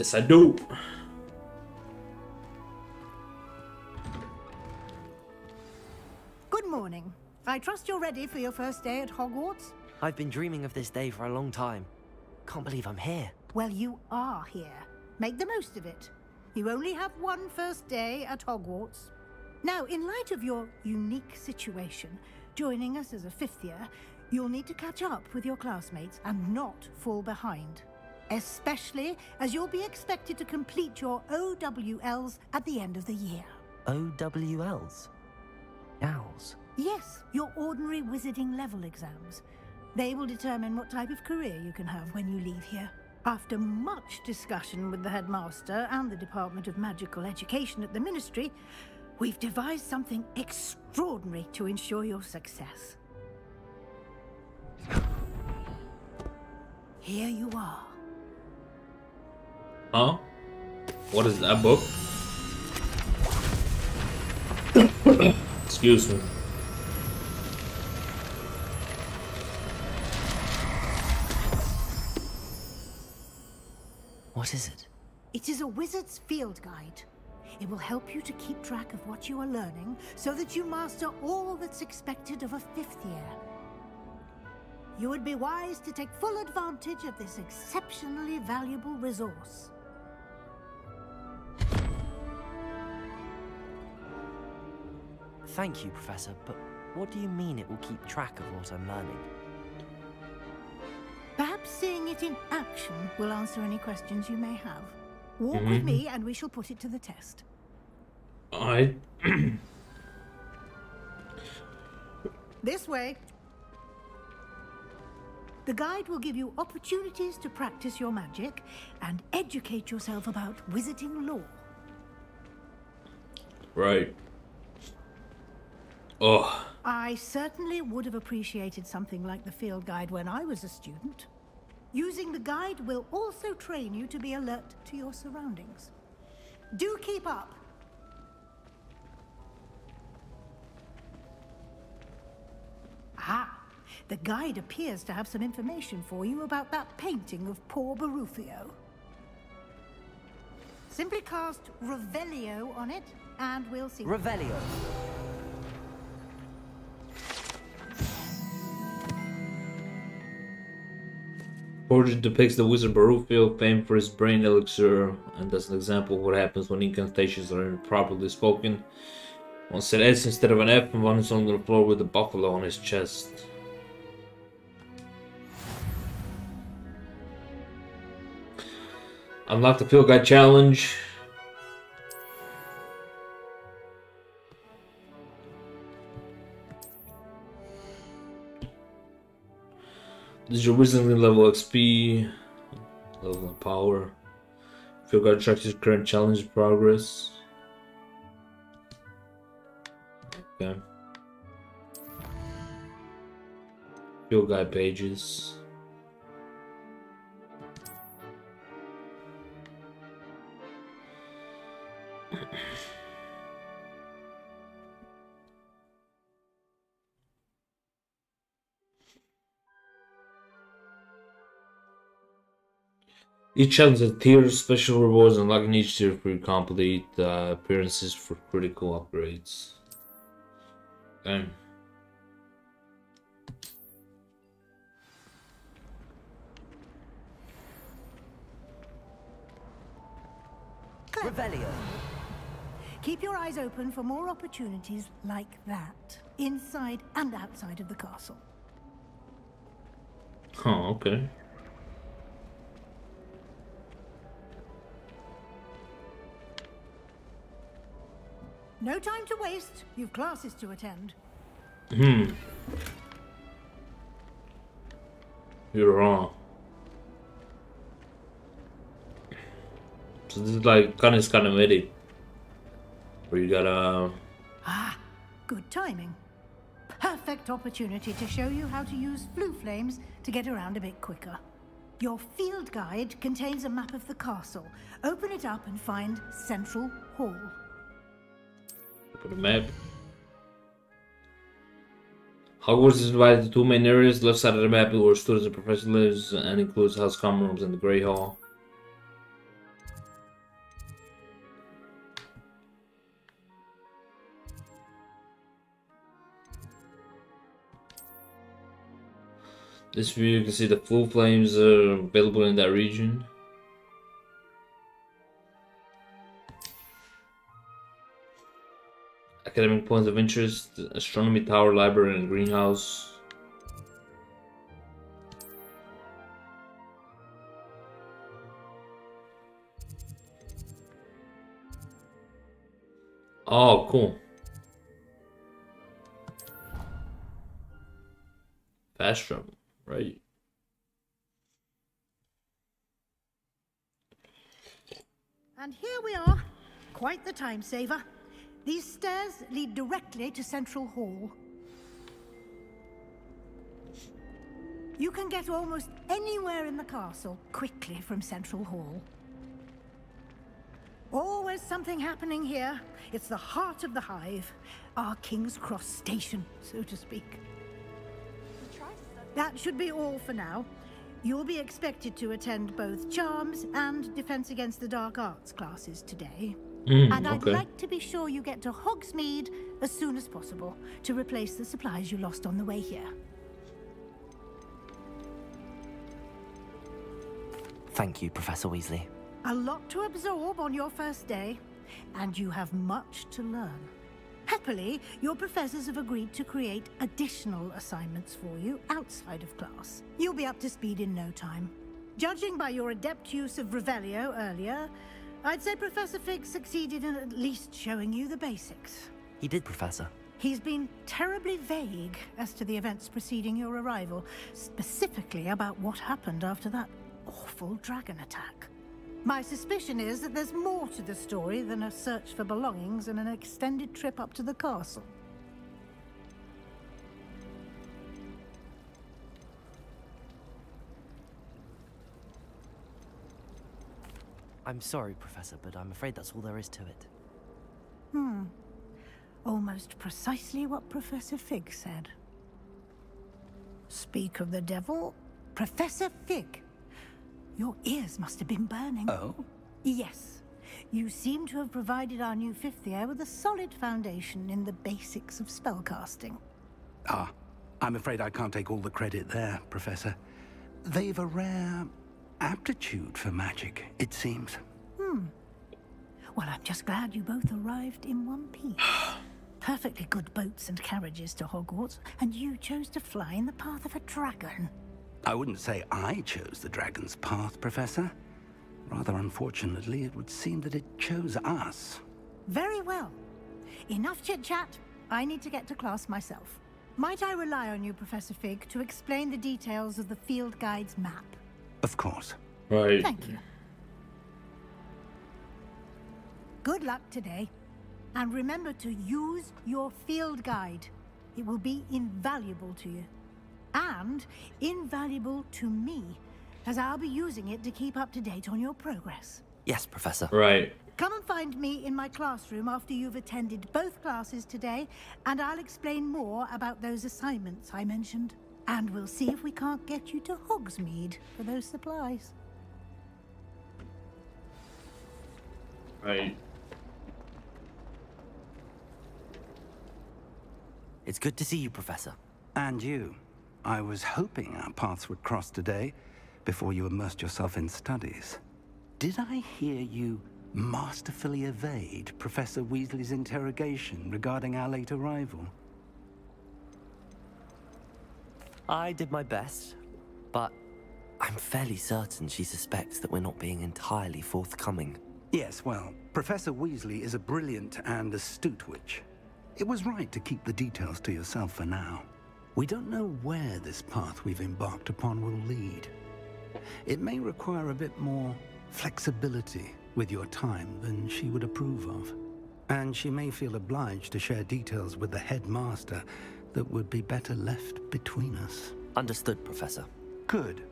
Yes, I do. Good morning. I trust you're ready for your first day at Hogwarts? I've been dreaming of this day for a long time. Can't believe I'm here. Well, you are here. Make the most of it. You only have one first day at Hogwarts. Now, in light of your unique situation, joining us as a fifth year, you'll need to catch up with your classmates and not fall behind. Especially as you'll be expected to complete your OWLs at the end of the year. OWLs? Owls? Yes, your ordinary wizarding level exams. They will determine what type of career you can have when you leave here. After much discussion with the headmaster and the Department of Magical Education at the Ministry, we've devised something extraordinary to ensure your success. Here you are. Huh? What is that book? Excuse me. What is it? It is a wizard's field guide. It will help you to keep track of what you are learning so that you master all that's expected of a fifth year. You would be wise to take full advantage of this exceptionally valuable resource. Thank you, Professor, but what do you mean it will keep track of what I'm learning? Perhaps seeing it in action will answer any questions you may have. Walk with me and we shall put it to the test. Alright. This way. The guide will give you opportunities to practice your magic and educate yourself about wizarding lore. Right. Oh. I certainly would have appreciated something like the field guide when I was a student. Using the guide will also train you to be alert to your surroundings. Do keep up. Ah, the guide appears to have some information for you about that painting of poor Barufio. Simply cast Revelio on it, and we'll see. Revelio. Portrait depicts the wizard Barufio, famed for his brain elixir, and as an example of what happens when incantations are improperly spoken. One said S instead of an F, and one is on the floor with a buffalo on his chest. Unlock the Field Guide Challenge. This is your Wizarding level XP, level of power. Field Guide tracks your current challenge progress. Okay. Field Guide pages. Each challenge has tiers, special rewards, unlocking each tier for your complete appearances for critical upgrades. Okay. Revelio. Keep your eyes open for more opportunities like that, inside and outside of the castle. Oh, okay. No time to waste. You've classes to attend. You're wrong. So this is like kind of midi. Where you gotta... Ah, good timing. Perfect opportunity to show you how to use blue flames to get around a bit quicker. Your field guide contains a map of the castle. Open it up and find Central Hall. Put a map. Hogwarts is divided into two main areas. Left side of the map is where students and professors live and includes house common rooms and the Grey Hall. This view, you can see the full flames are available in that region. Academic points of interest, astronomy tower, library, and greenhouse. Oh, cool. Fast travel, right? And here we are. Quite the time saver. These stairs lead directly to Central Hall. You can get almost anywhere in the castle quickly from Central Hall. Always something happening here. It's the heart of the hive. Our King's Cross station, so to speak. That should be all for now. You'll be expected to attend both Charms and Defense Against the Dark Arts classes today. And I'd like to be sure you get to Hogsmeade as soon as possible to replace the supplies you lost on the way here. Thank you, Professor Weasley. A lot to absorb on your first day, and you have much to learn. Happily, your professors have agreed to create additional assignments for you outside of class. You'll be up to speed in no time. Judging by your adept use of Revelio earlier, I'd say Professor Fig succeeded in at least showing you the basics. He did, Professor. He's been terribly vague as to the events preceding your arrival, specifically about what happened after that awful dragon attack. My suspicion is that there's more to the story than a search for belongings and an extended trip up to the castle. I'm sorry, Professor, but I'm afraid that's all there is to it. Almost precisely what Professor Fig said. Speak of the devil, Professor Fig. Your ears must have been burning. Oh? Yes. You seem to have provided our new fifth year with a solid foundation in the basics of spellcasting. Ah, I'm afraid I can't take all the credit there, Professor. They've a rare aptitude for magic, it seems. Well, I'm just glad you both arrived in one piece. Perfectly good boats and carriages to Hogwarts, and you chose to fly in the path of a dragon. I wouldn't say I chose the dragon's path, Professor. Rather unfortunately, it would seem that it chose us. Very well. Enough chit-chat. I need to get to class myself. Might I rely on you, Professor Fig, to explain the details of the field guide's map? Of course. Right. Thank you. Good luck today. And remember to use your field guide. It will be invaluable to you. And invaluable to me, as I'll be using it to keep up to date on your progress. Yes, Professor. Right. Come and find me in my classroom after you've attended both classes today, and I'll explain more about those assignments I mentioned. And we'll see if we can't get you to Hogsmeade for those supplies. Right. It's good to see you, Professor. And you. I was hoping our paths would cross today, before you immersed yourself in studies. Did I hear you masterfully evade Professor Weasley's interrogation regarding our late arrival? I did my best, but I'm fairly certain she suspects that we're not being entirely forthcoming. Yes, well, Professor Weasley is a brilliant and astute witch. It was right to keep the details to yourself for now. We don't know where this path we've embarked upon will lead. It may require a bit more flexibility with your time than she would approve of. And she may feel obliged to share details with the headmaster that would be better left between us. Understood, Professor. Good.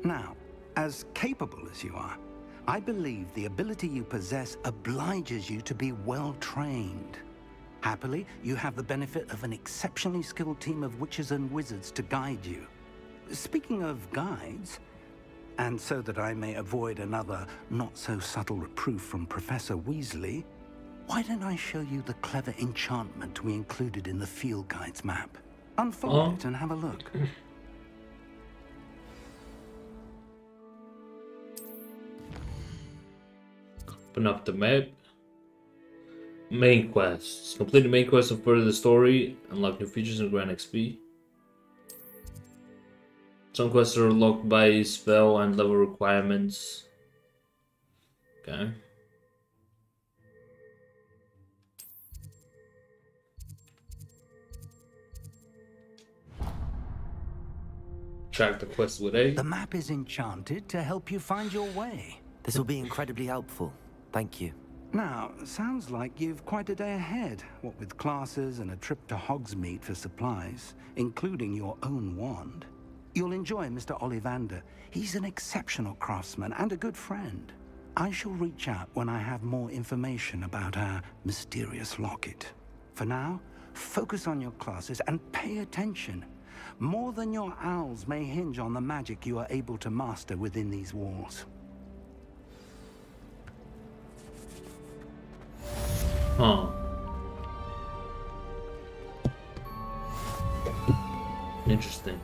Now, as capable as you are, I believe the ability you possess obliges you to be well trained. Happily, you have the benefit of an exceptionally skilled team of witches and wizards to guide you. Speaking of guides, and so that I may avoid another not-so-subtle reproof from Professor Weasley, why don't I show you the clever enchantment we included in the field guide's map? Unfold it and have a look. Open up the map. Main quests. Complete the main quest and further the story. Unlock new features and grant XP. Some quests are locked by spell and level requirements. Okay. Track the quest with A. The map is enchanted to help you find your way. This will be incredibly helpful. Thank you. Now, sounds like you've quite a day ahead, what with classes and a trip to Hogsmeade for supplies, including your own wand. You'll enjoy Mr. Ollivander. He's an exceptional craftsman and a good friend. I shall reach out when I have more information about our mysterious locket. For now, focus on your classes and pay attention. More than your owls may hinge on the magic you are able to master within these walls. Huh. Interesting.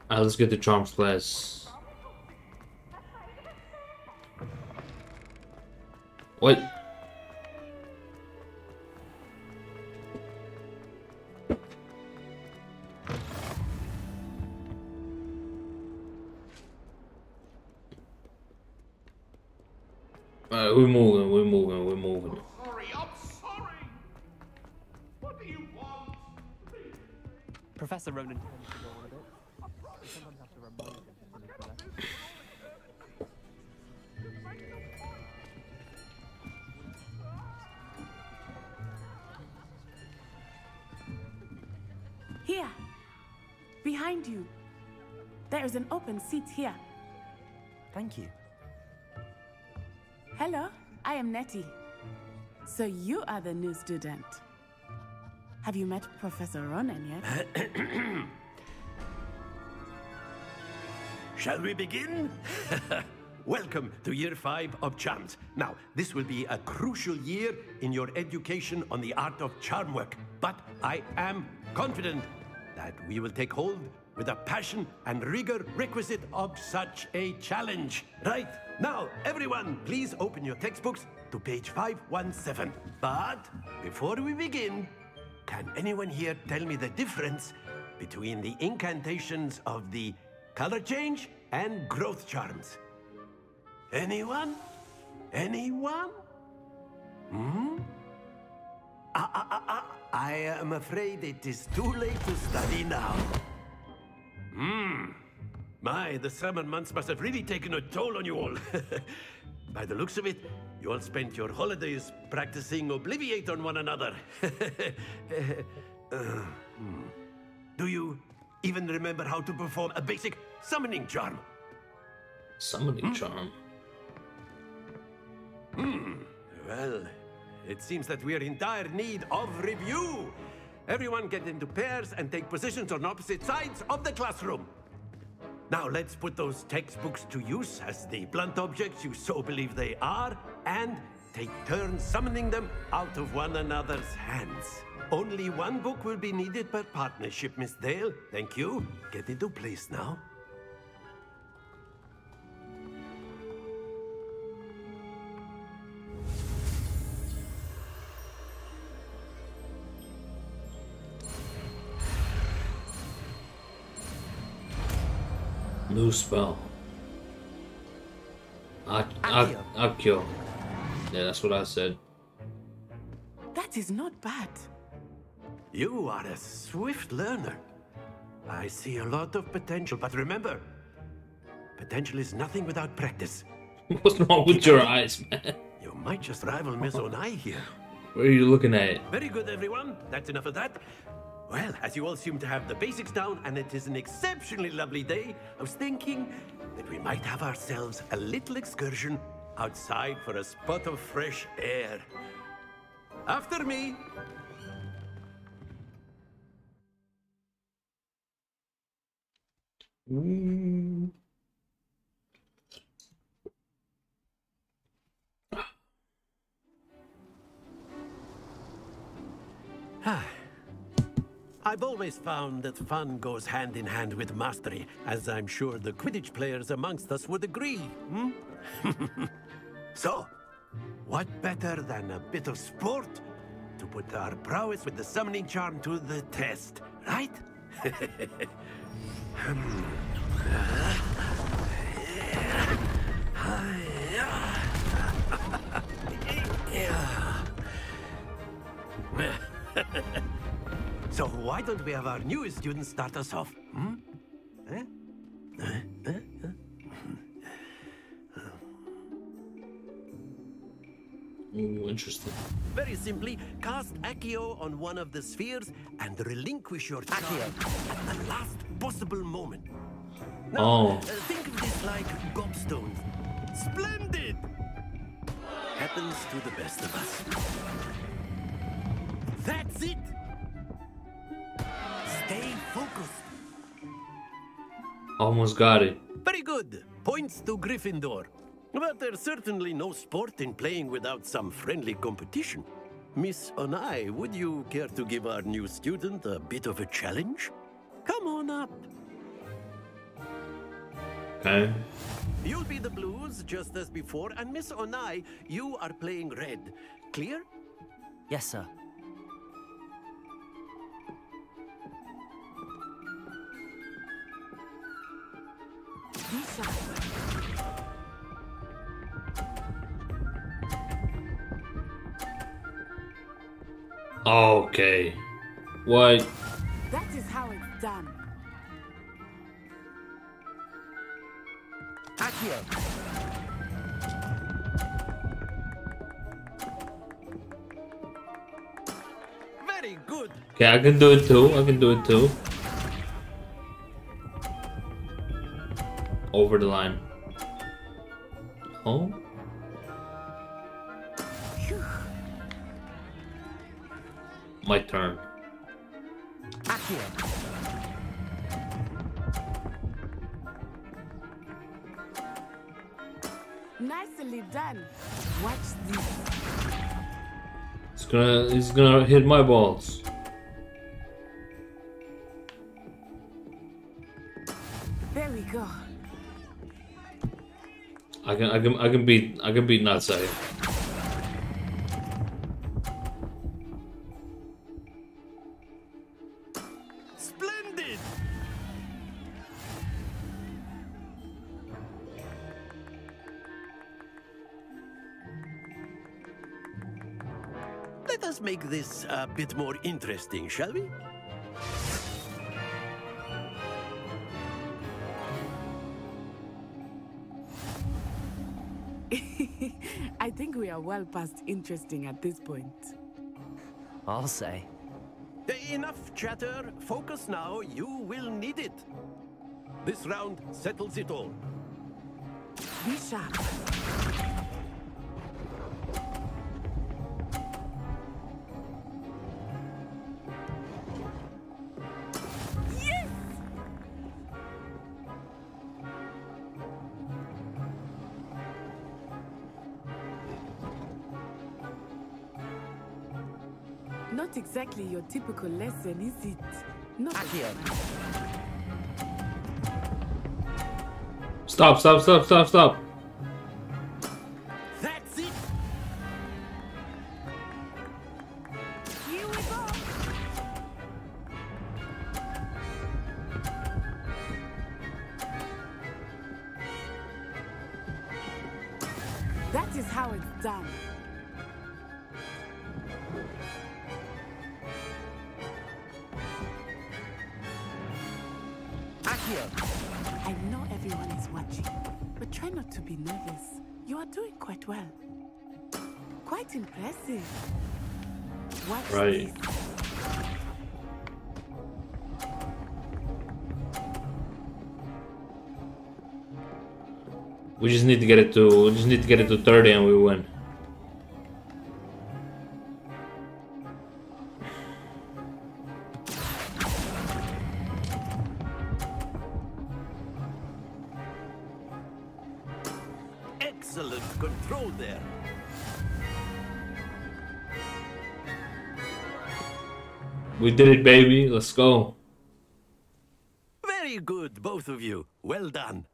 Let's get the charms class. Wait. We're moving. Sorry, I'm sorry. What do you want? Professor Ronan tends to go on a bit. You sometimes have to remind him to leave the lesson. Here, behind you. There is an open seat here. Thank you. Hello, I am Nettie. So you are the new student. Have you met Professor Ronan yet? Shall we begin? Welcome to Year 5 of Charms. Now, this will be a crucial year in your education on the art of charm work, but I am confident that we will take hold with the passion and rigor requisite of such a challenge. Right, now, everyone, please open your textbooks to page 517. But before we begin, can anyone here tell me the difference between the incantations of the color change and growth charms? Anyone? Anyone? I am afraid it is too late to study now. My, the summer months must have really taken a toll on you all. By the looks of it, you all spent your holidays practicing Obliviate on one another. Do you even remember how to perform a basic summoning charm? Summoning charm. Well, it seems that we are in dire need of review. Everyone get into pairs and take positions on opposite sides of the classroom. Now let's put those textbooks to use as the blunt objects you so believe they are, and take turns summoning them out of one another's hands. Only one book will be needed per partnership, Miss Dale. Thank you. Get into place now. New spell. Accio. Yeah, that's what I said. That is not bad. You are a swift learner. I see a lot of potential, but remember, potential is nothing without practice. What's wrong with your eyes, man? You might just rival Miss Onai here. Where are you looking at? Very good, everyone. That's enough of that. Well, as you all seem to have the basics down, and it is an exceptionally lovely day, I was thinking that we might have ourselves a little excursion outside for a spot of fresh air. After me. Mm. I've always found that fun goes hand in hand with mastery, as I'm sure the Quidditch players amongst us would agree. Hmm? So, what better than a bit of sport to put our prowess with the summoning charm to the test, right? So why don't we have our newest student start us off? Hmm? Ooh, interesting. Very simply, cast Accio on one of the spheres and relinquish your charm at the last possible moment. Now, think of this like gobstones. Splendid! Happens to the best of us. That's it! Stay focused. Almost got it. Very good. Points to Gryffindor. But there's certainly no sport in playing without some friendly competition. Miss Onai, would you care to give our new student a bit of a challenge? Come on up. Okay. You'll be the blues, just as before, and Miss Onai, you are playing red. Clear? Yes, sir. Okay. What? That is how it's done. Accio! Very good. Okay, I can do it too. I can do it too. Over the line. Oh. My turn. Accio! Nicely done. Watch this. It's gonna hit my balls. There we go. I can beat Natsai. Splendid! Let us make this a bit more interesting, shall we? I think we are well past interesting at this point. I'll say. Enough chatter. Focus now. You will need it. This round settles it all. Be sharp. Yes! Not exactly your typical lesson, is it? Not Accio! Stop! That's it. Here we go. That is how it's done. I know everyone is watching, but try not to be nervous. You are doing quite well. Quite impressive. Watch Right. this. We just need to get it to 30 and we win. excellent control there. We did it, baby. Let's go. Very good, both of you. Well done.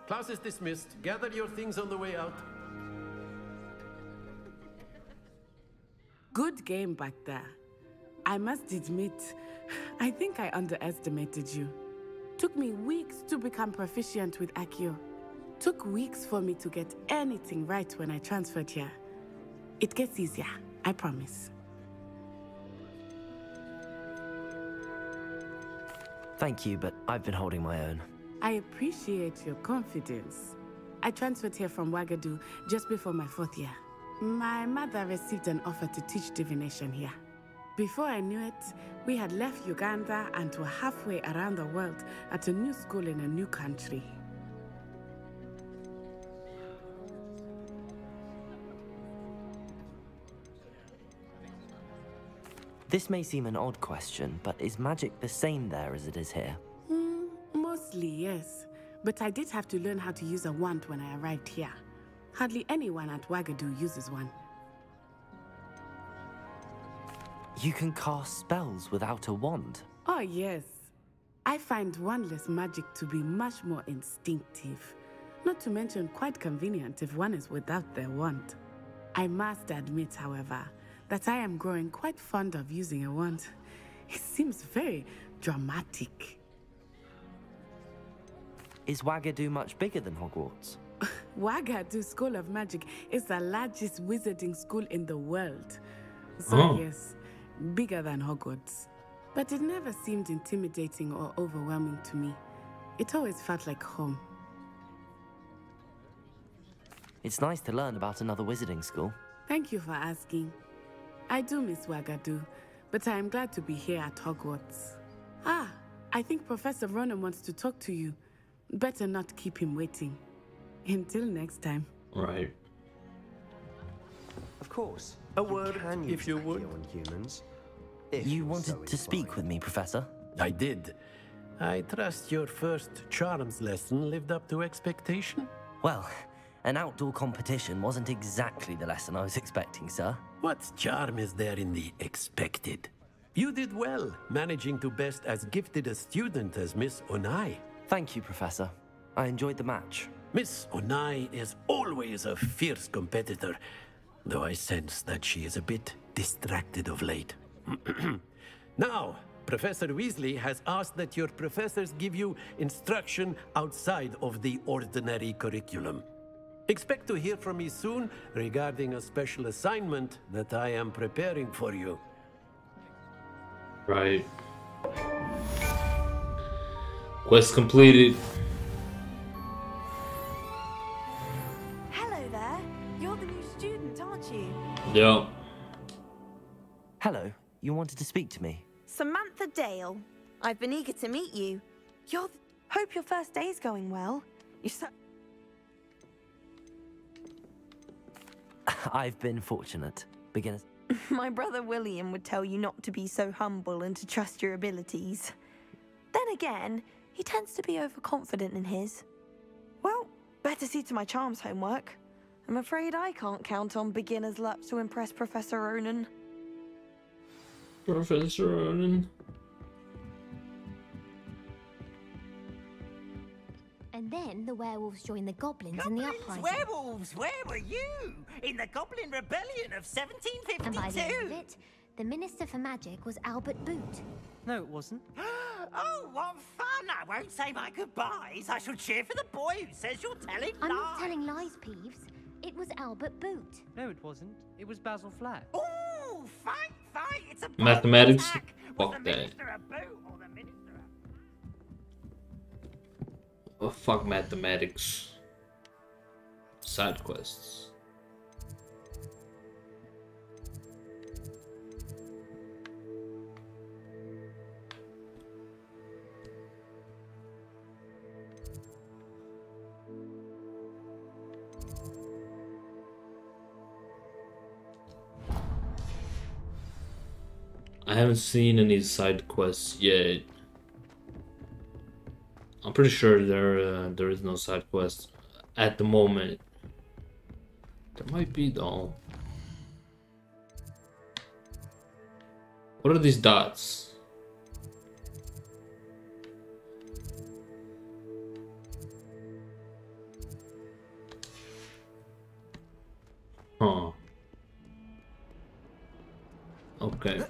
Class is dismissed. Gather your things on the way out. Good game back there. I must admit, I think I underestimated you. Took me weeks to become proficient with Accio. Took weeks for me to get anything right when I transferred here. It gets easier, I promise. Thank you, but I've been holding my own. I appreciate your confidence. I transferred here from Wagadu just before my 4th year. My mother received an offer to teach divination here. Before I knew it, we had left Uganda and were halfway around the world at a new school in a new country. This may seem an odd question, but is magic the same there as it is here? Mostly, yes. But I did have to learn how to use a wand when I arrived here. Hardly anyone at Wagadu uses one. You can cast spells without a wand? Oh, yes. I find wandless magic to be much more instinctive. Not to mention quite convenient if one is without their wand. I must admit, however, that I am growing quite fond of using a wand. It seems very dramatic. Is Wagadu much bigger than Hogwarts? Wagadu School of Magic is the largest wizarding school in the world. So yes, bigger than Hogwarts. But it never seemed intimidating or overwhelming to me. It always felt like home. It's nice to learn about another wizarding school. Thank you for asking. I do miss Wagadu, but I am glad to be here at Hogwarts. Ah, I think Professor Ronan wants to talk to you. Better not keep him waiting. Until next time. Right. Of course. A word, can if you would. on humans. You wanted to speak with me, Professor? I did. I trust your first charms lesson lived up to expectation? Well, an outdoor competition wasn't exactly the lesson I was expecting, sir. What charm is there in the expected? You did well, managing to best as gifted a student as Miss Onai. Thank you, Professor. I enjoyed the match. Miss Onai is always a fierce competitor, though I sense that she is a bit distracted of late. Now, Professor Weasley has asked that your professors give you instruction outside of the ordinary curriculum. Expect to hear from me soon regarding a special assignment that I am preparing for you. Right. Quest completed. Hello there. You're the new student, aren't you? Yeah. Hello. You wanted to speak to me? Samantha Dale. I've been eager to meet you. Hope your first day's going well. You're so... I've been fortunate. Beginners. My brother William would tell you not to be so humble and to trust your abilities. Then again, he tends to be overconfident in his. Well, better see to my charms homework. I'm afraid I can't count on beginner's luck to impress Professor Ronan. Professor Ronan. And then the werewolves joined the goblins in the uprising. Werewolves, where were you? In the Goblin Rebellion of 1752? And by the end of it, the Minister for Magic was Albert Boot. No, it wasn't. Oh, what fun! I won't say my goodbyes. I shall cheer for the boy who says you're telling lies. I'm not telling lies, Peeves. It was Albert Boot. No, it wasn't. It was Basil Flack. Oh, fight! It's a Mathematics? attack. Fuck Was the that. Minister a boot or the Minister Oh, fuck mathematics. Side quests. I haven't seen any side quests yet. I'm pretty sure there is no side quest at the moment. There might be though. What are these dots? Huh. Okay.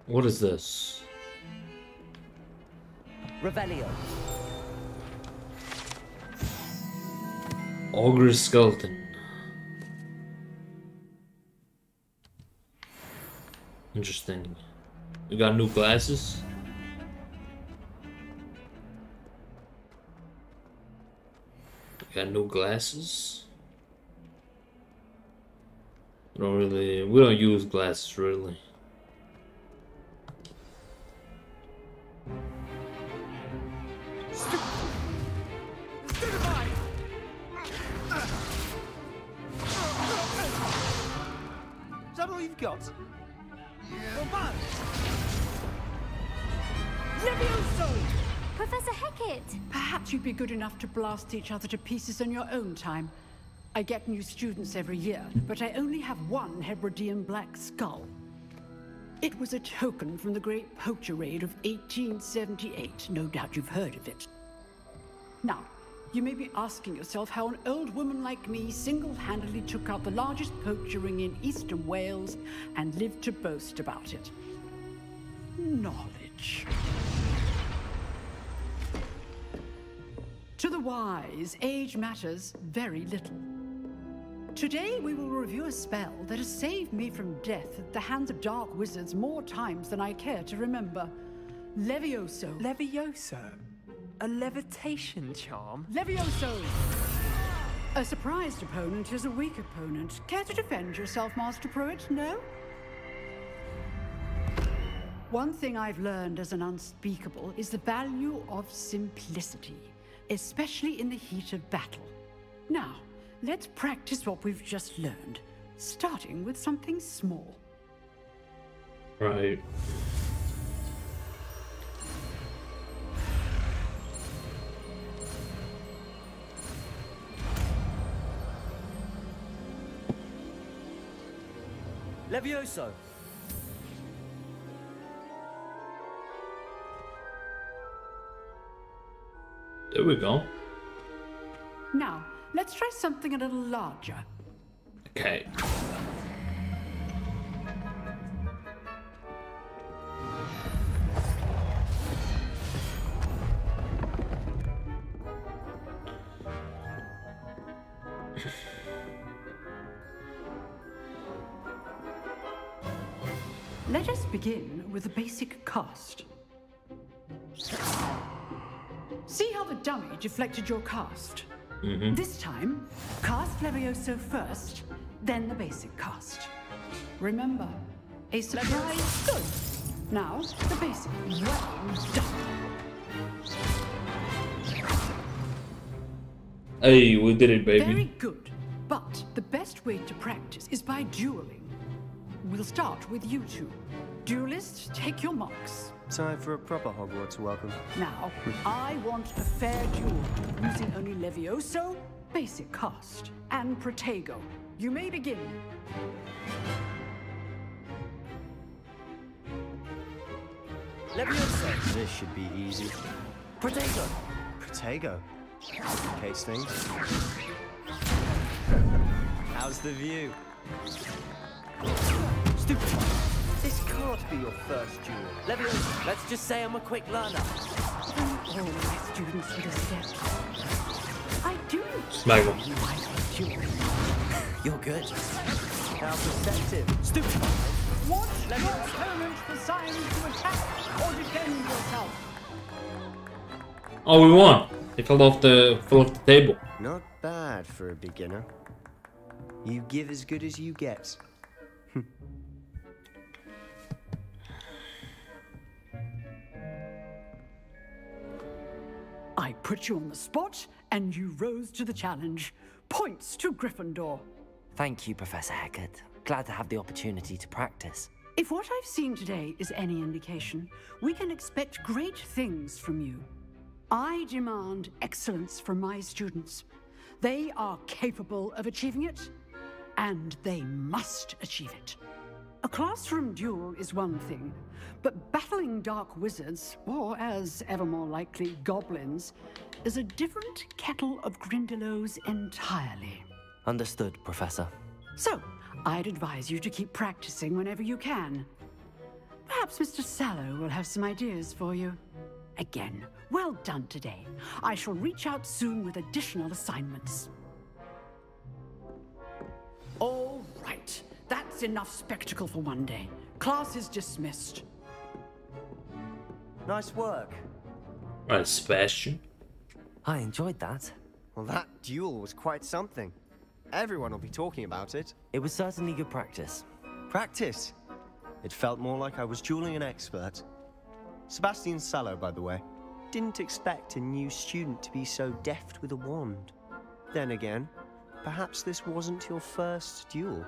What is this? Revelio. Ogre's skeleton. Interesting. We got new glasses. We got new glasses. We don't use glasses really. Is that all you've got? Levioso! Professor Hecat! Perhaps you'd be good enough to blast each other to pieces in your own time. I get new students every year, but I only have one Hebridean black skull. It was a token from the Great Poacher Raid of 1878. No doubt you've heard of it. Now, you may be asking yourself how an old woman like me single-handedly took out the largest poacher ring in eastern Wales and lived to boast about it. Knowledge. To the wise, age matters very little. Today we will review a spell that has saved me from death at the hands of dark wizards more times than I care to remember. Levioso. Levioso? A levitation charm? Levioso! A surprised opponent is a weak opponent. Care to defend yourself, Master Pruitt? No? One thing I've learned as an unspeakable is the value of simplicity, especially in the heat of battle. Now, let's practice what we've just learned, starting with something small. Right. Levioso. There we go. Now, let's try something a little larger. Okay. Let us begin with the basic cast. See how the dummy deflected your cast? Mm-hmm. This time, cast Levioso first, then the basic cast. Remember, a surprise good. Now, the basic. Well done. Hey, we did it, baby. Very good. But the best way to practice is by dueling. We'll start with you two. Duelists, take your marks. Time for a proper Hogwarts welcome. Now, I want a fair duel, using only Levioso, basic cast, and Protego. You may begin. Levioso. This should be easy. Protego. Protego. Case things. How's the view? Stupid. This can't be your first duel. Levioso, let's just say I'm a quick learner. All my students would accept. I do. Smack him. You're good. How perceptive. Stupid. Watch your opponent for signs to attack or defend yourself. Oh, we won. It fell off the table. Not bad for a beginner. You give as good as you get. I put you on the spot, and you rose to the challenge. Points to Gryffindor. Thank you, Professor Hecat. Glad to have the opportunity to practice. If what I've seen today is any indication, we can expect great things from you. I demand excellence from my students. They are capable of achieving it, and they must achieve it. A classroom duel is one thing, but battling dark wizards, or as ever more likely, goblins, is a different kettle of Grindylows entirely. Understood, Professor. So, I'd advise you to keep practicing whenever you can. Perhaps Mr. Sallow will have some ideas for you. Again, well done today. I shall reach out soon with additional assignments. All right, that's enough spectacle for one day. Class is dismissed. Nice work. Right, Sebastian. I enjoyed that. Well, that duel was quite something. Everyone will be talking about it. It was certainly good practice. Practice? It felt more like I was dueling an expert. Sebastian Sallow, by the way. Didn't expect a new student to be so deft with a wand. Then again, perhaps this wasn't your first duel.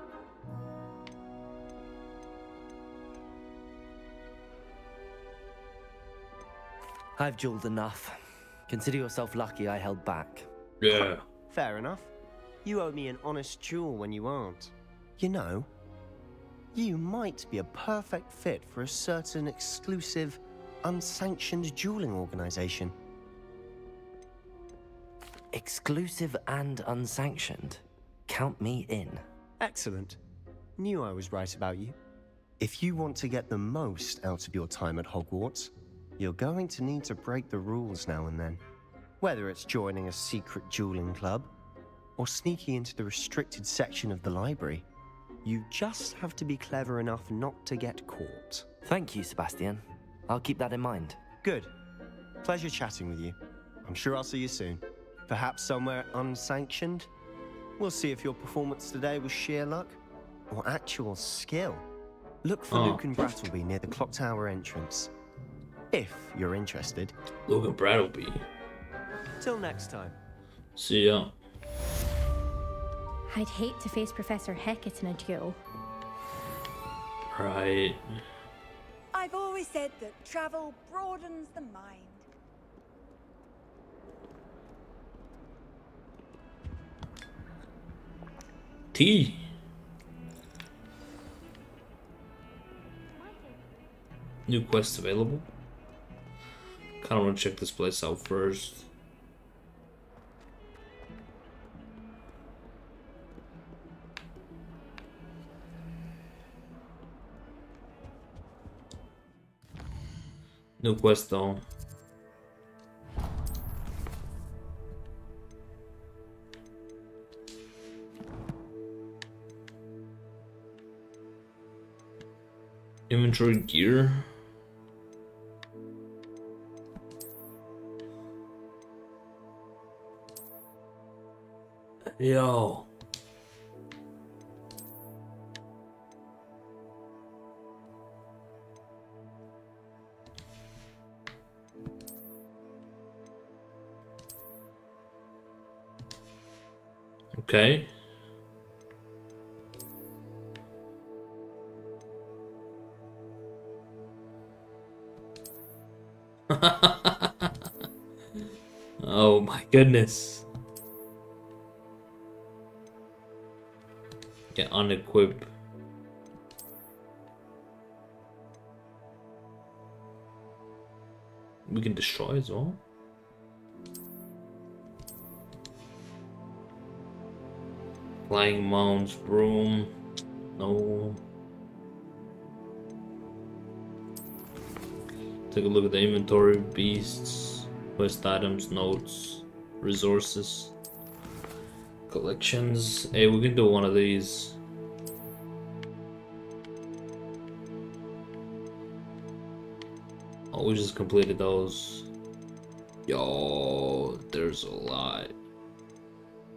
I've dueled enough. Consider yourself lucky I held back. Yeah. Fair enough. You owe me an honest duel when you aren't. You know, you might be a perfect fit for a certain exclusive, unsanctioned dueling organization. Exclusive and unsanctioned? Count me in. Excellent. Knew I was right about you. If you want to get the most out of your time at Hogwarts, you're going to need to break the rules now and then. Whether it's joining a secret dueling club, or sneaking into the restricted section of the library, you just have to be clever enough not to get caught. Thank you, Sebastian. I'll keep that in mind. Good. Pleasure chatting with you. I'm sure I'll see you soon. Perhaps somewhere unsanctioned? We'll see if your performance today was sheer luck or actual skill. Look for Luke and Brattleby near the clock tower entrance. If you're interested. Luke and Brattleby. Till next time. See ya. I'd hate to face Professor Hecat in a duel. Right. I've always said that travel broadens the mind. Tea. New quests available. Kinda wanna check this place out first. New quest though. Inventory gear. Yo. Okay. Oh my goodness. Get unequip. We can destroy as well. Flying mounts, broom. No. Take a look at the inventory, beasts, quest items, notes, resources, collections. Hey, we can do one of these. Oh, we just completed those. Yo, there's a lot.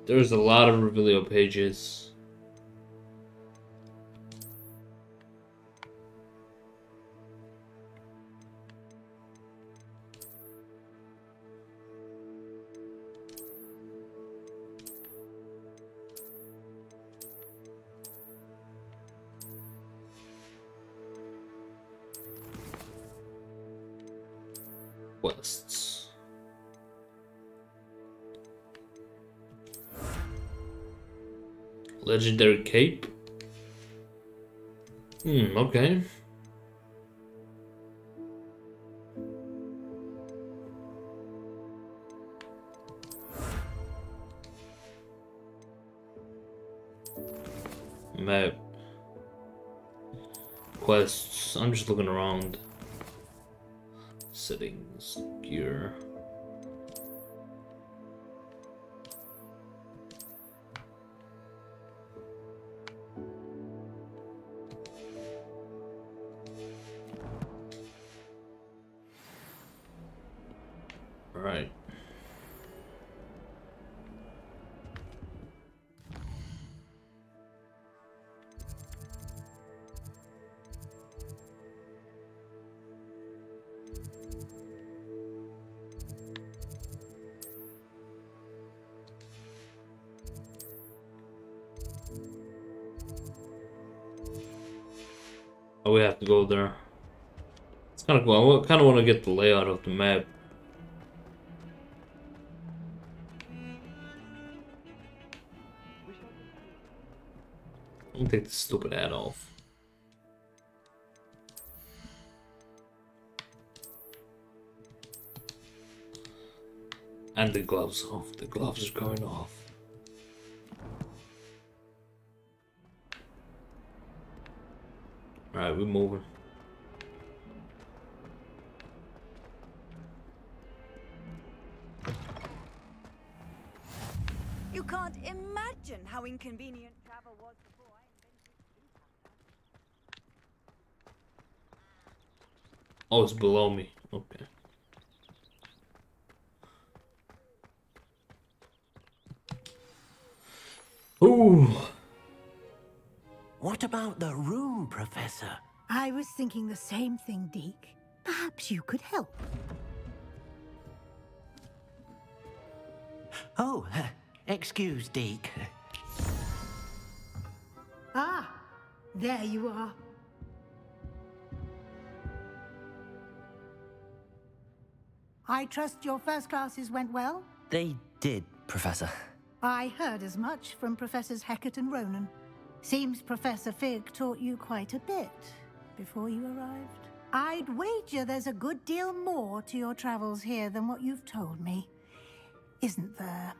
There's a lot of Revelio pages. quests. Legendary cape. Okay. Map. Quests. I'm just looking around. Settings. Gear. Alright. Oh, we have to go there. It's kind of cool. I kind of want to get the layout of the map. Let me take the stupid hat off. And the gloves off. The gloves are going off. Alright, we're moving. You can't imagine how inconvenient travel was before I invented. Oh, it's below me. Okay. Ooh. What about the room, Professor? I was thinking the same thing, Deke. Perhaps you could help. Oh, excuse, Deke. Ah, there you are. I trust your first classes went well? They did, Professor. I heard as much from Professors Hecat and Ronan. Seems Professor Fig taught you quite a bit before you arrived. I'd wager there's a good deal more to your travels here than what you've told me. Isn't there?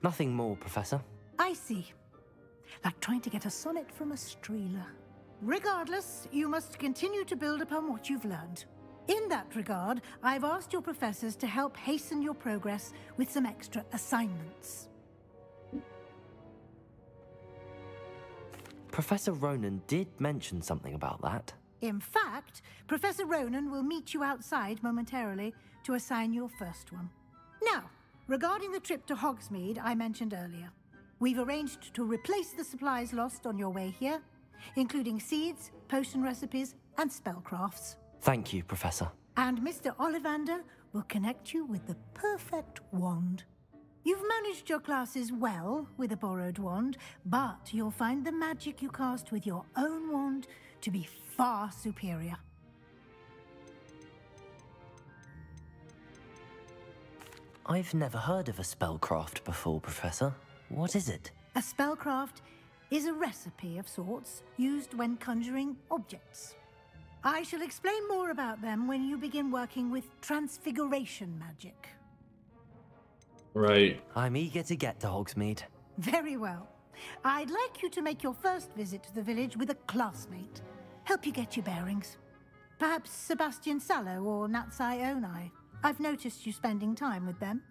Nothing more, Professor. I see. Like trying to get a sonnet from a streeler. Regardless, you must continue to build upon what you've learned. In that regard, I've asked your professors to help hasten your progress with some extra assignments. Professor Ronan did mention something about that. In fact, Professor Ronan will meet you outside momentarily to assign your first one. Now, regarding the trip to Hogsmeade I mentioned earlier, we've arranged to replace the supplies lost on your way here, including seeds, potion recipes, and spellcrafts. Thank you, Professor. And Mr. Ollivander will connect you with the perfect wand. You've managed your classes well with a borrowed wand, but you'll find the magic you cast with your own wand to be far superior. I've never heard of a spellcraft before, Professor. What is it? A spellcraft is a recipe of sorts used when conjuring objects. I shall explain more about them when you begin working with transfiguration magic. Right. I'm eager to get to Hogsmeade. Very well. I'd like you to make your first visit to the village with a classmate. Help you get your bearings. Perhaps Sebastian Sallow or Natsai Onai. I've noticed you spending time with them.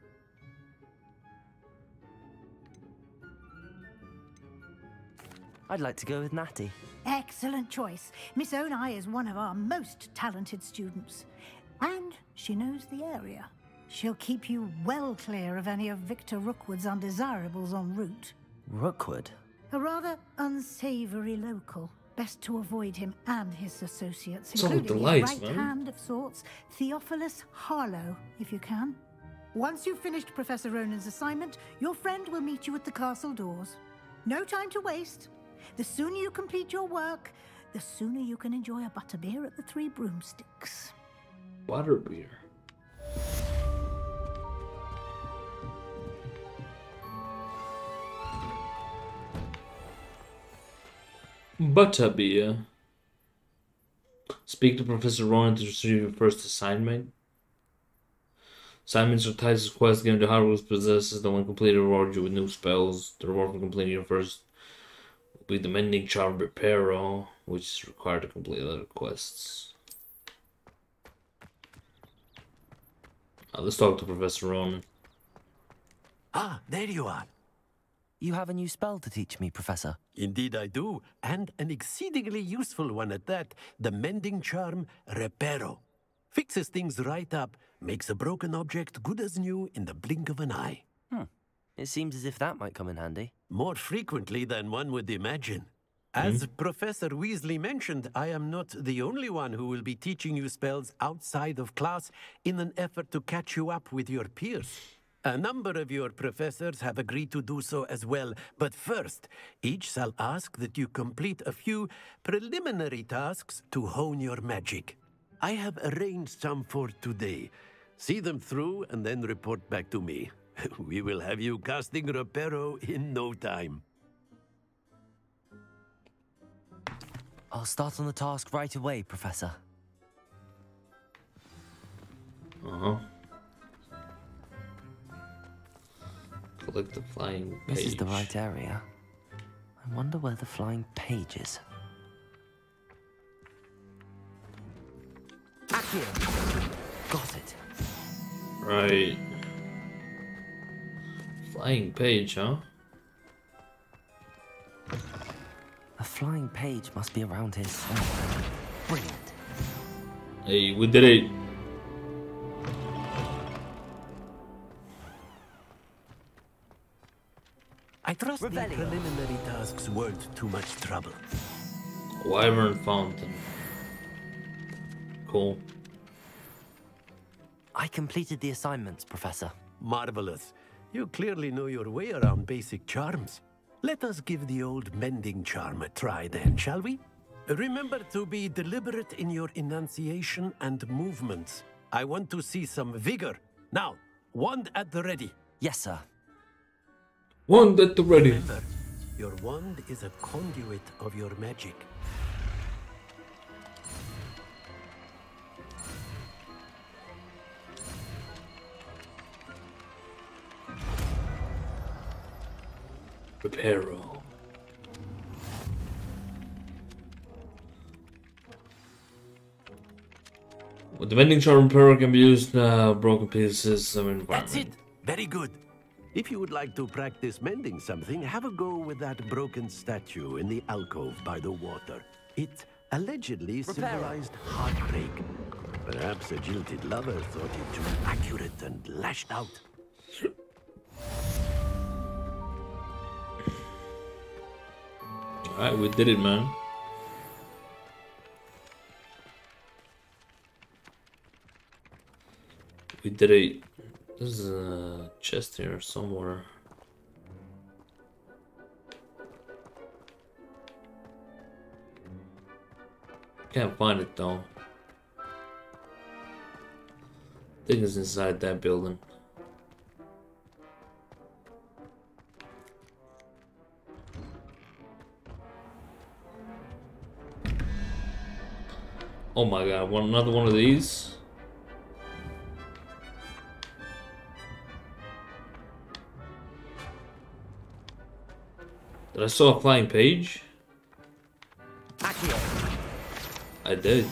I'd like to go with Natty. Excellent choice. Miss Onai is one of our most talented students. And she knows the area. She'll keep you well clear of any of Victor Rookwood's undesirables en route. Rookwood? A rather unsavory local. Best to avoid him and his associates, It's all with including the lights, his right man. hand of sorts, Theophilus Harlow, if you can. Once you've finished Professor Ronan's assignment, your friend will meet you at the castle doors. No time to waste. The sooner you complete your work, the sooner you can enjoy a butterbeer at the Three Broomsticks. Butterbeer. Butterbeer. Speak to Professor Rowan to receive your first assignment. Assignments are tied to quests given to Hogwarts possesses that when completed reward you with new spells. The reward for completing your first will be the Mending Charm Reparo, which is required to complete other quests. Let's talk to Professor Rowan. Ah, there you are. You have a new spell to teach me, Professor. Indeed I do, and an exceedingly useful one at that. The Mending Charm Reparo. Fixes things right up, makes a broken object good as new in the blink of an eye. It seems as if that might come in handy. More frequently than one would imagine. As Professor Weasley mentioned, I am not the only one who will be teaching you spells outside of class in an effort to catch you up with your peers. A number of your professors have agreed to do so as well, but first, each shall ask that you complete a few preliminary tasks to hone your magic. I have arranged some for today. See them through and then report back to me. We will have you casting Reparo in no time. I'll start on the task right away, Professor. Collect the flying page. This is the right area. I wonder where the flying page is. Accio! Got it. Right. Flying page, huh? A flying page must be around here somewhere. Brilliant. Hey, we did it. I trust the preliminary tasks weren't too much trouble. Wyvern Fountain. Cool. I completed the assignments, Professor. Marvelous. You clearly know your way around basic charms. Let us give the old Mending Charm a try then, shall we? Remember to be deliberate in your enunciation and movements. I want to see some vigor. Now, wand at the ready. Yes, sir. Wand at the ready. Remember, your wand is a conduit of your magic. Reparo. With the Mending Charm Reparo can be used broken pieces of environment. That's it. Very good. If you would like to practice mending something, have a go with that broken statue in the alcove by the water. It allegedly symbolized heartbreak. Perhaps a jilted lover thought it too accurate and lashed out. Alright, we did it, man. We did it. There's a chest here somewhere. Can't find it though. I think it's inside that building. Oh my god, another one of these? Did I saw a flying page? I did.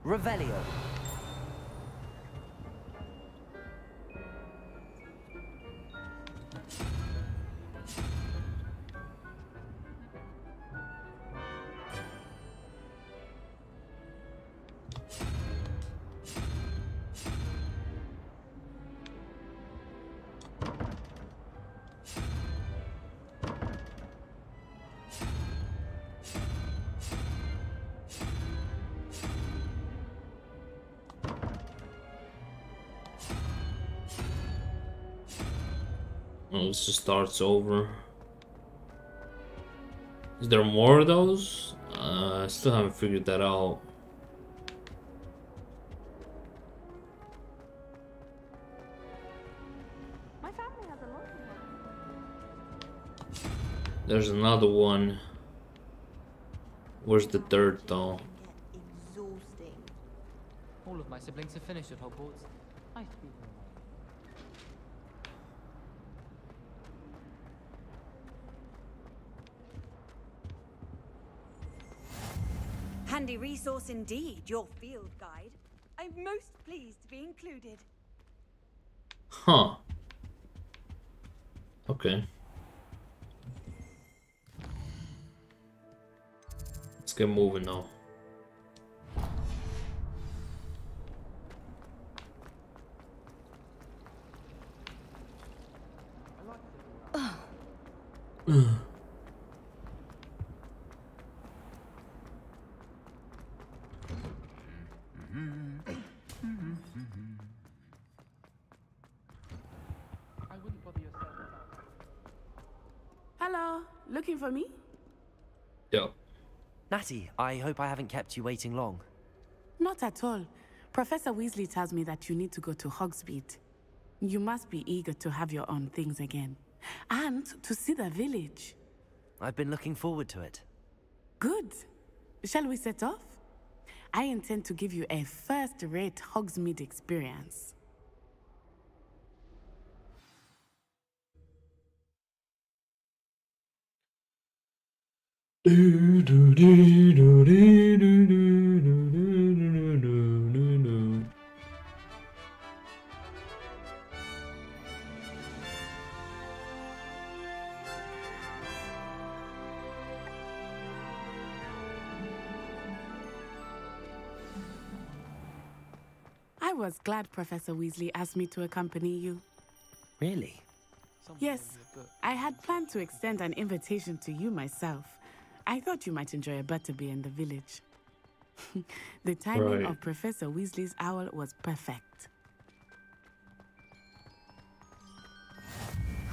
Revelio. Oh, this just starts over. Is there more of those? I still haven't figured that out. My family has a lot of them. There's another one. Where's the third though? Exhausting. All of my siblings have finished at Hogwarts. I feel Handy resource indeed, your field guide. I'm most pleased to be included. Huh. Okay. Let's get moving now. Hello, looking for me? Yep. Natty, I hope I haven't kept you waiting long. Not at all. Professor Weasley tells me that you need to go to Hogsmeade. You must be eager to have your own things again. And to see the village. I've been looking forward to it. Good. Shall we set off? I intend to give you a first-rate Hogsmeade experience. I was glad Professor Weasley asked me to accompany you. Really? Yes, I had planned to extend an invitation to you myself. I thought you might enjoy a butterbeer in the village. The timing of Professor Weasley's owl was perfect.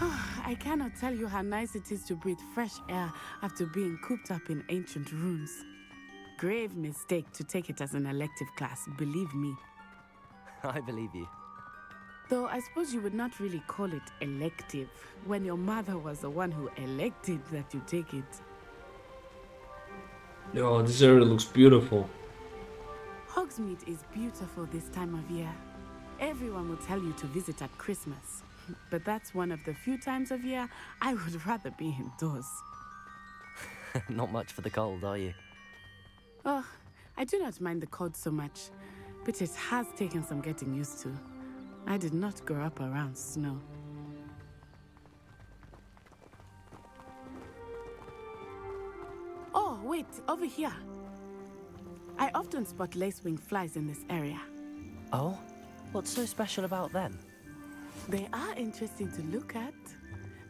I cannot tell you how nice it is to breathe fresh air after being cooped up in ancient rooms. Grave mistake to take it as an elective class, believe me. I believe you. Though I suppose you would not really call it elective when your mother was the one who elected that you take it. Oh, this area looks beautiful. Hogsmeade is beautiful this time of year. Everyone will tell you to visit at Christmas. But that's one of the few times of year I would rather be indoors. Not much for the cold, are you? Oh, I do not mind the cold so much, but it has taken some getting used to. I did not grow up around snow. Oh, wait, over here. I often spot lacewing flies in this area. Oh? What's so special about them? They are interesting to look at,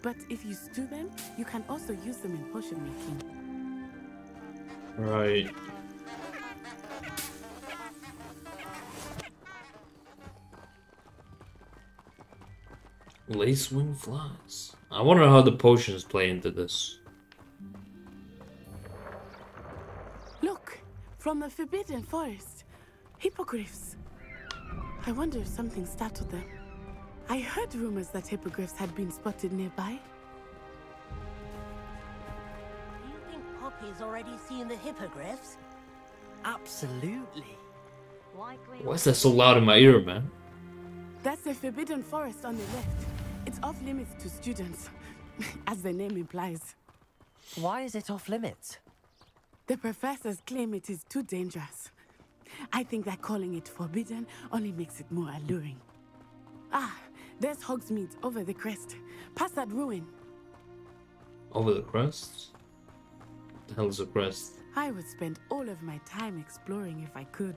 but if you stew them, you can also use them in potion making. Right. Lacewing flies. I wonder how the potions play into this. Look, from the Forbidden Forest. Hippogriffs. I wonder if something startled them. I heard rumors that hippogriffs had been spotted nearby. Do you think Poppy's already seen the hippogriffs? Absolutely. Why is that so loud in my ear, man? That's the Forbidden Forest on the left. It's off limits to students, as the name implies. Why is it off limits? The professors claim it is too dangerous. I think that calling it forbidden only makes it more alluring. Ah, there's Hogsmeade over the crest. Past that ruin. Over the crest? What the hell is a crest? I would spend all of my time exploring if I could.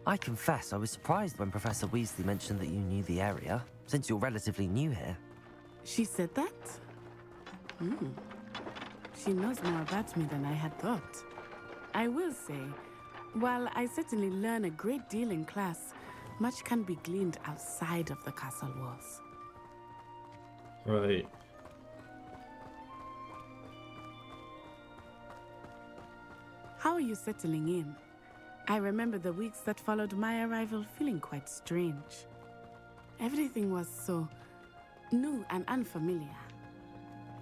I confess I was surprised when Professor Weasley mentioned that you knew the area, since you're relatively new here. She said that? She knows more about me than I had thought. I will say, while I certainly learn a great deal in class, much can be gleaned outside of the castle walls. Right. How are you settling in? I remember the weeks that followed my arrival feeling quite strange. Everything was so new and unfamiliar.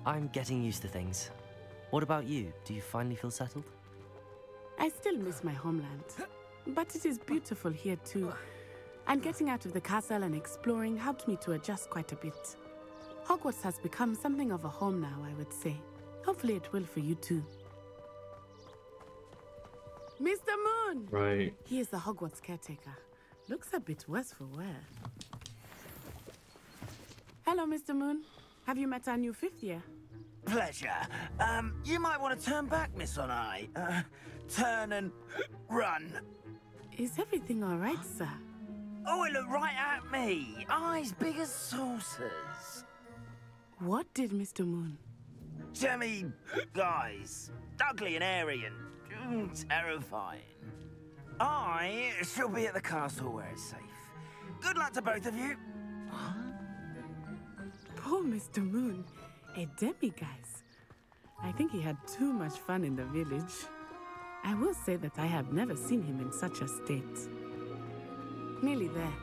I'm getting used to things. What about you? Do you finally feel settled? I still miss my homeland, but it is beautiful here too. And getting out of the castle and exploring helped me to adjust quite a bit. Hogwarts has become something of a home now, I would say. Hopefully it will for you too. Mr. Moon! Right. He is the Hogwarts caretaker. Looks a bit worse for wear. Hello, Mr. Moon. Have you met our new 5th year? Pleasure. You might want to turn back, Miss On-Eye. Turn and run. Is everything all right, sir? Oh, it looked right at me. Eyes big as saucers. What did Mr. Moon? Jemmy guys. Ugly and airy and terrifying. I shall be at the castle where it's safe. Good luck to both of you. Poor Mr. Moon. A demiguise. I think he had too much fun in the village. I will say that I have never seen him in such a state. Nearly there.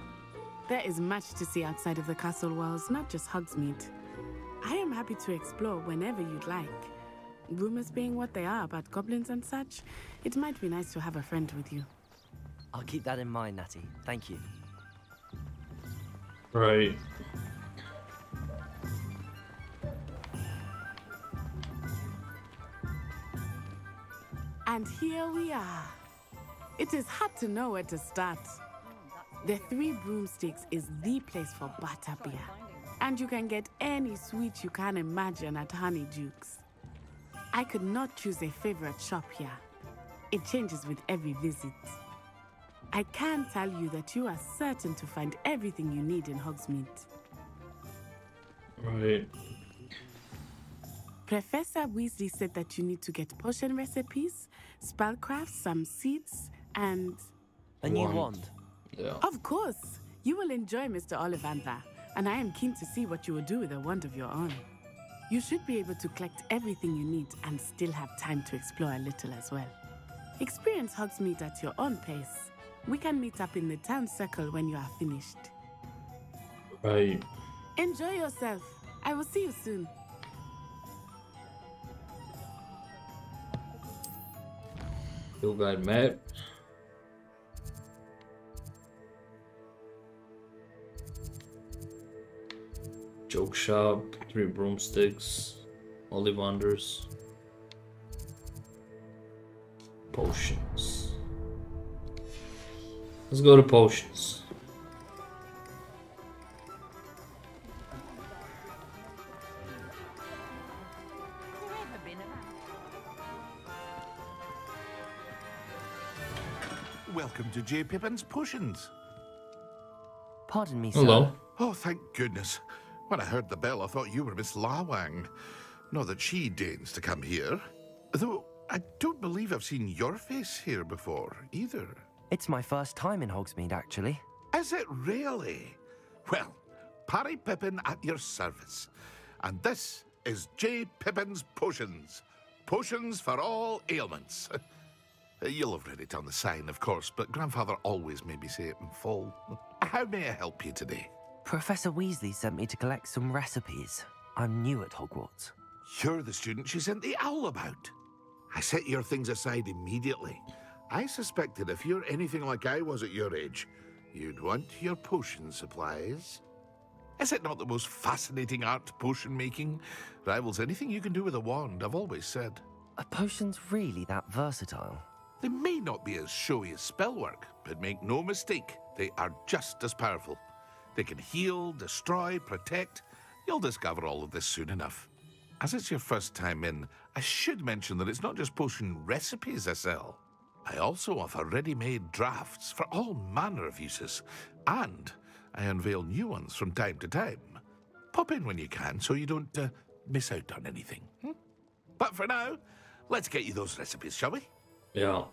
There is much to see outside of the castle walls, not just Hogsmeade. I am happy to explore whenever you'd like. Rumors being what they are about goblins and such, it might be nice to have a friend with you. I'll keep that in mind, Natty. Thank you. Right. And here we are. It is hard to know where to start. The 3 Broomsticks is the place for butterbeer. And you can get any sweet you can imagine at Honeydukes. I could not choose a favorite shop here. It changes with every visit. I can tell you that you are certain to find everything you need in Hogsmeade. Right. Professor Weasley said that you need to get potion recipes, spellcraft, some seeds, and... A new wand? Yeah. Of course! You will enjoy Mr. Ollivander, and I am keen to see what you will do with a wand of your own. You should be able to collect everything you need and still have time to explore a little as well. Experience Hogsmeade at your own pace. We can meet up in the town circle when you are finished. Right. Enjoy yourself. I will see you soon. Still got map. Joke shop, 3 broomsticks, Ollivanders, potions. Let's go to potions. Welcome to J. Pippin's Potions. Pardon me, sir. Hello. Oh, thank goodness. When I heard the bell, I thought you were Miss Lawang. Not that she deigns to come here. Though, I don't believe I've seen your face here before, either. It's my first time in Hogsmeade, actually. Is it really? Well, Parry Pippin at your service. And this is J. Pippin's Potions. Potions for all ailments. You'll have read it on the sign, of course, but Grandfather always made me say it in full. How may I help you today? Professor Weasley sent me to collect some recipes. I'm new at Hogwarts. You're the student she sent the owl about. I set your things aside immediately. I suspected if you're anything like I was at your age, you'd want your potion supplies. Is it not the most fascinating art, potion making? Rivals anything you can do with a wand, I've always said. Are potions really that versatile? They may not be as showy as spellwork, but make no mistake, they are just as powerful. They can heal, destroy, protect. You'll discover all of this soon enough. As it's your first time in, I should mention that it's not just potion recipes I sell. I also offer ready-made drafts for all manner of uses, and I unveil new ones from time to time. Pop in when you can so you don't miss out on anything. But for now, let's get you those recipes, shall we? Yeah.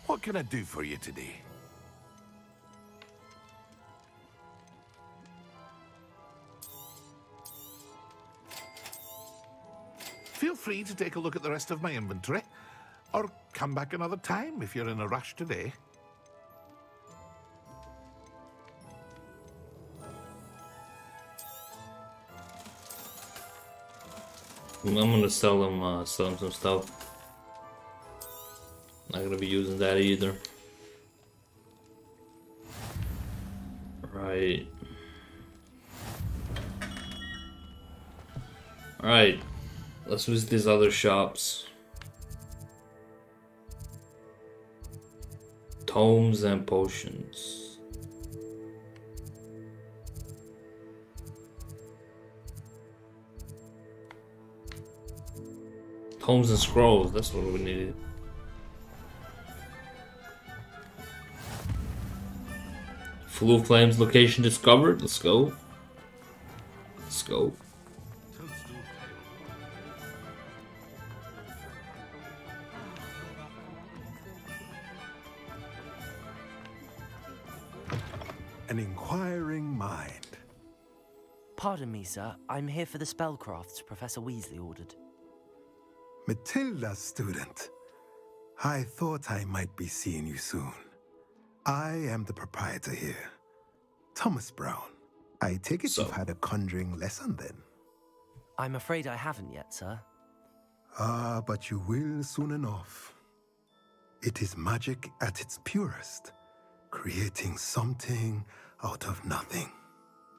What can I do for you today? feel free to take a look at the rest of my inventory, or come back another time if you're in a rush today. I'm gonna sell him some stuff. Not gonna be using that either. Right. Alright. Let's visit these other shops. Tomes and potions. Tomes and scrolls, that's what we needed. Flue Flames location discovered. Let's go. Let's go. An inquiring mind. Pardon me, sir. I'm here for the spellcrafts Professor Weasley ordered. Matilda, student. I thought I might be seeing you soon. I am the proprietor here, Thomas Brown. I take it you've had a conjuring lesson then? I'm afraid I haven't yet, sir. Ah, but you will soon enough. It is magic at its purest, creating something out of nothing.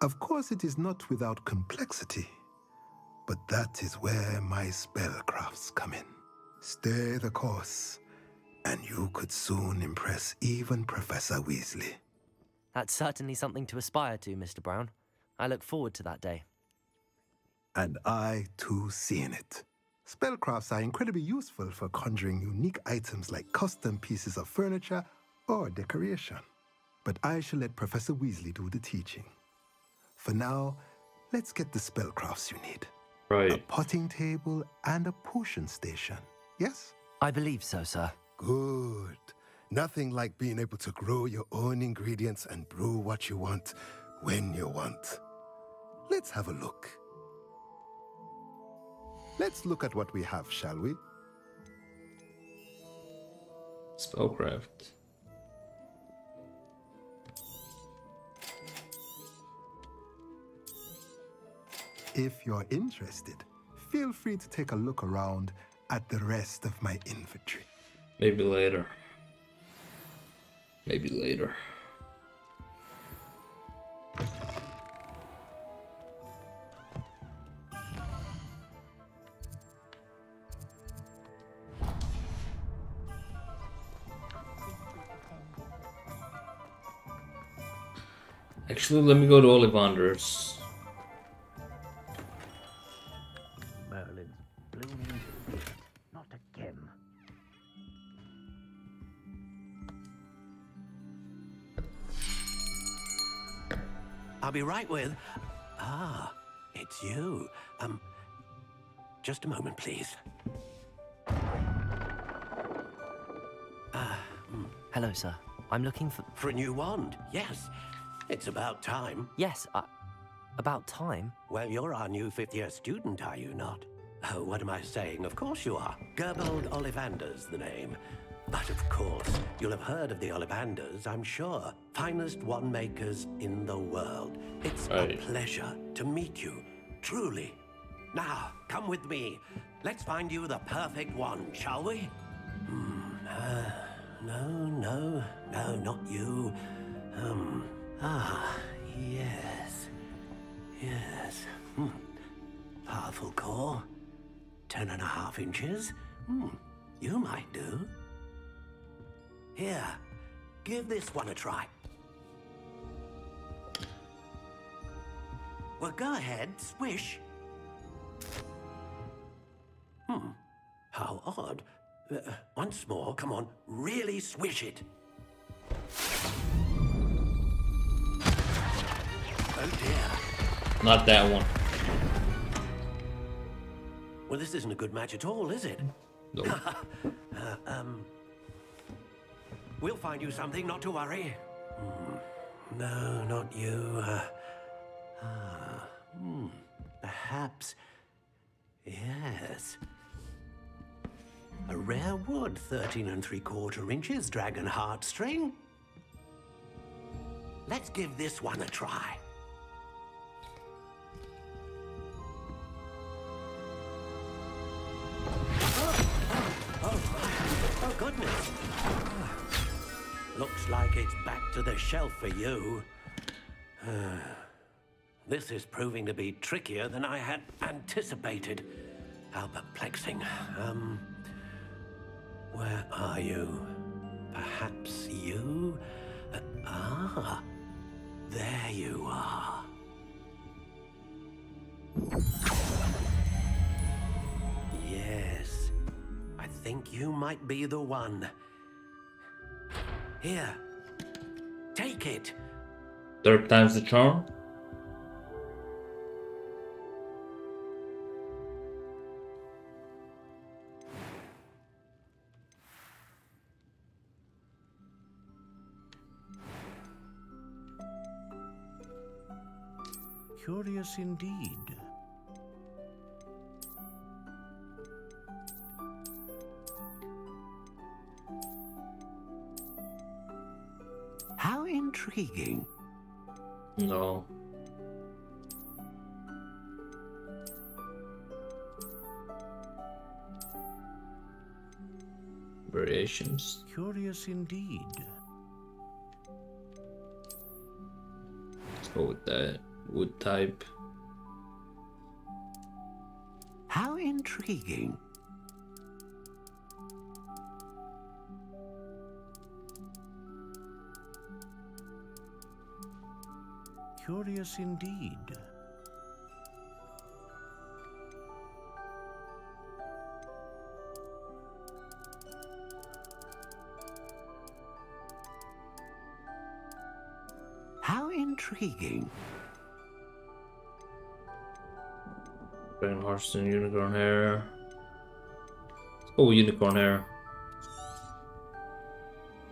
Of course, it is not without complexity, but that is where my spellcrafts come in. Stay the course, and you could soon impress even Professor Weasley. That's certainly something to aspire to, Mr. Brown. I look forward to that day. And I, too, seeing it. Spellcrafts are incredibly useful for conjuring unique items like custom pieces of furniture or decoration. But I shall let Professor Weasley do the teaching. For now, let's get the spellcrafts you need. Right. A potting table and a potion station, yes? I believe so, sir. Good. Nothing like being able to grow your own ingredients and brew what you want when you want. Let's have a look. Let's look at what we have, shall we? Spellcraft. If you're interested, feel free to take a look around at the rest of my inventory. Maybe later. Maybe later. Actually, let me go to Ollivander's. Merlin's blooming spirit, not again. I'll be right with... Ah, it's you. Just a moment, please. Hello, sir. I'm looking for... For a new wand, yes. It's about time. Yes, about time? Well, you're our new fifth-year student, are you not? Oh, what am I saying? Of course you are. Gerbold Ollivander's the name. But of course, you'll have heard of the Ollivanders, I'm sure. Finest wand makers in the world. It's a pleasure to meet you, truly. Now, come with me. Let's find you the perfect wand, shall we? No, not you. Yes. Powerful core. 10.5 inches. You might do. Here, give this one a try. Well, go ahead, swish. How odd. Once more, come on, really swish it. Oh dear. Not that one. Well, this isn't a good match at all, is it? No. We'll find you something, not to worry. No, not you. Perhaps. Yes. A rare wood, 13 3/4 inches, dragon heartstring. Let's give this one a try. Oh, goodness. Looks like it's back to the shelf for you. This is proving to be trickier than I had anticipated. How perplexing. Where are you? Perhaps you? There you are. Yes, I think you might be the one. Here, take it. Third time's the charm. Curious indeed. How intriguing. No. Variations. Curious indeed. Let's go with that. Wood type. How intriguing. Curious indeed. How intriguing. Dragon Hearthstone, unicorn hair. Let's go with unicorn hair.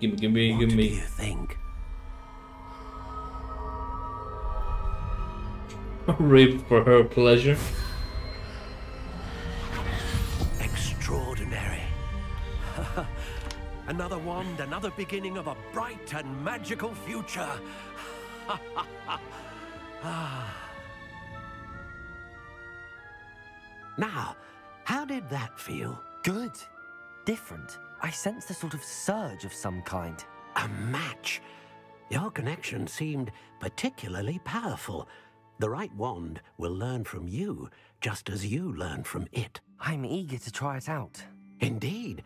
Give me. What do you think? Rape for her pleasure. Extraordinary. Another wand, another beginning of a bright and magical future. Now, how did that feel? Good. Different. I sensed a sort of surge of some kind. A match. Your connection seemed particularly powerful. The right wand will learn from you, just as you learn from it. I'm eager to try it out. Indeed.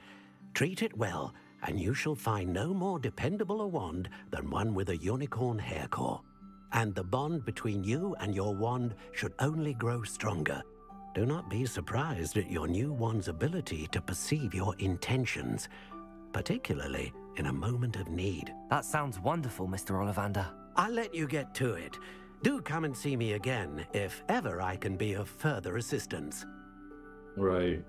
Treat it well, and you shall find no more dependable a wand than one with a unicorn hair core. And the bond between you and your wand should only grow stronger. Do not be surprised at your new wand's ability to perceive your intentions, particularly in a moment of need. That sounds wonderful, Mr. Ollivander. I'll let you get to it. Do come and see me again if ever I can be of further assistance. Right.